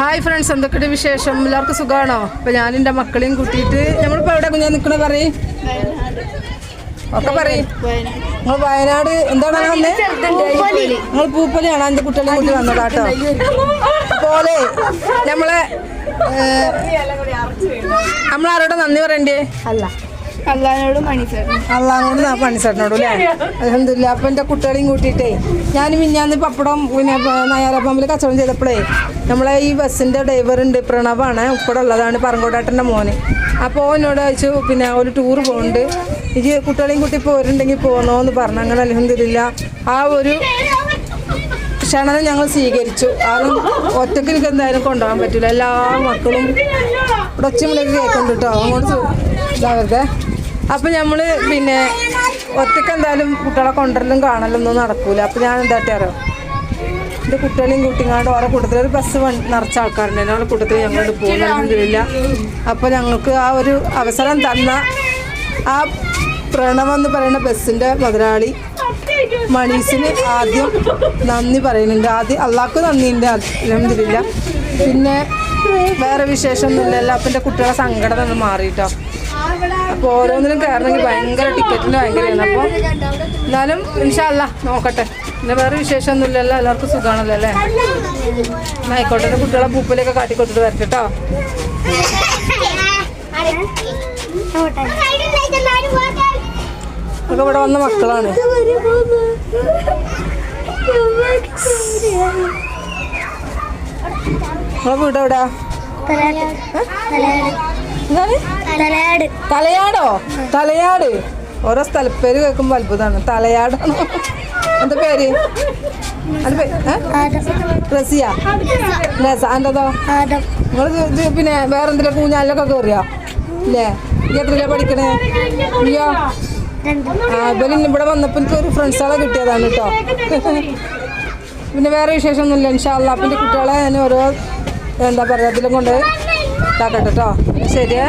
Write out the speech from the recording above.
Hi friends, എന്തൊക്കെയുണ്ട് വിശേഷം? എല്ലാവർക്കും സുഖമാണോ? അപ്പോൾ ഞാൻ എൻ്റെ മക്കളെയും കൂട്ടിയിട്ട് നമ്മളിപ്പോൾ എവിടെ കുഞ്ഞാ നിൽക്കണ പറയും ഒക്കെ പറയും. നിങ്ങൾ വയനാട് എന്താണ് വന്നേ? നിങ്ങൾ പൂപ്പലിയാണ് എൻ്റെ കുട്ടികളെയും കൂട്ടി വന്നത് കേട്ടോ. പോലെ നമ്മളാരോടെ നന്ദി പറയണ്ടേ? അള്ളാനോട് പണിച്ചേട്ടനോടും അല്ലേ? അൽഹംദുലില്ലാ. അപ്പം എൻ്റെ കുട്ടികളെയും കൂട്ടിയിട്ടേ ഞാൻ മിഞ്ഞാന്ന് പപ്പടം പിന്നെ നയാരപ്പമ്പിൽ കച്ചവടം ചെയ്തപ്പോഴേ നമ്മളെ ഈ ബസ്സിൻ്റെ ഡ്രൈവറുണ്ട്, പ്രണവാണ്, ഉപ്പടെ ഉള്ളതാണ്, പറങ്കോടാട്ടൻ്റെ മോന്. അപ്പോൾ എന്നോട് ചോദിച്ചു പിന്നെ ഒരു ടൂർ പോകുന്നുണ്ട്, ഇത് കുട്ടികളെയും കൂട്ടി പോരുന്നുണ്ടെങ്കിൽ പോകണമെന്ന് പറഞ്ഞു. അങ്ങനെ അൽഹംദുലില്ലാ ആ ഒരു ക്ഷണം ഞങ്ങൾ സ്വീകരിച്ചു. കാരണം ഒറ്റയ്ക്ക് എനിക്ക് എന്തായാലും കൊണ്ടുപോകാൻ പറ്റില്ല, എല്ലാ മക്കളും ഇവിടെ ഒച്ചമുളൊക്കെ കേൾക്കുന്നുണ്ട് കേട്ടോ, അങ്ങോട്ട് ഇതാവരുതേ. അപ്പം നമ്മൾ പിന്നെ ഒറ്റയ്ക്ക് എന്തായാലും കുട്ടികളെ കൊണ്ടുവരലും കാണലൊന്നും നടക്കൂല. അപ്പം ഞാൻ എന്തായിട്ടാറോ എൻ്റെ കുട്ടികളെയും കുട്ടിങ്ങാണ്ട് ഓരോ കൂട്ടത്തിൽ ഒരു ബസ് നിറച്ച ആൾക്കാരുണ്ട്, ഞങ്ങളുടെ കൂട്ടത്തിൽ ഞങ്ങളോട് പോകുന്നില്ല. അപ്പോൾ ഞങ്ങൾക്ക് ആ ഒരു അവസരം തന്ന ആ പ്രണവ് എന്ന് പറയുന്ന ബസ്സിൻ്റെ മുതലാളി മണീസിന് ആദ്യം നന്ദി പറയുന്നുണ്ട്. ആദ്യം അള്ളാഹ്ക്ക് നന്ദിയുണ്ട്, അൽഹംദുലില്ലാ. പിന്നെ വേറെ വിശേഷമൊന്നുമില്ലല്ലോ. അപ്പം എൻ്റെ കുട്ടികളെ സങ്കടം ഒന്ന് മാറിയിട്ടോ. അപ്പോൾ ഓരോന്നിനും കയറണമെങ്കിൽ ഭയങ്കര ടിക്കറ്റിന് ഭയങ്കരമാണ്. അപ്പോൾ എന്നാലും ഇൻഷാ അല്ലാഹ് നോക്കട്ടെ. പിന്നെ വേറെ വിശേഷമൊന്നുമില്ലല്ലോ, എല്ലാവർക്കും സുഖമാണല്ലോ അല്ലേ? ആയിക്കോട്ടെ, കുട്ടികളെ പൂപ്പലൊക്കെ കാട്ടിക്കൊട്ടിട്ട് വരട്ടെ കേട്ടോ. ഒക്കെ ഇവിടെ വന്ന മക്കളാണ്. നിങ്ങളെ വീട് എവിടാ? തലയാടോ? തലയാട്. ഓരോ സ്ഥലപ്പേര് കേൾക്കുമ്പോൾ അത്ഭുതമാണ്. തലയാടാണോ? എന്താ പേര്? റസിയ. എന്റതോ? നിങ്ങൾ പിന്നെ വേറെന്തെങ്കിലും കൂഞ്ഞാലിലൊക്കെ കയറിയോ? ഇല്ലേ? ഈ എത്രയിലാ പഠിക്കണേ? അയ്യോ ഇവിടെ വന്നപ്പോൾ എനിക്ക് ഒരു ഫ്രണ്ട്സുകളെ കിട്ടിയതാണ് കേട്ടോ. പിന്നെ വേറെ വിശേഷമൊന്നുമില്ല ഇൻഷാ അല്ലാഹ്. അപ്പം എൻ്റെ കുട്ടികളെ ഞാൻ ഓരോ എന്താ പറയുക അതിലും കൊണ്ട് ഇതാക്കട്ടെ കേട്ടോ. ശരിയേ.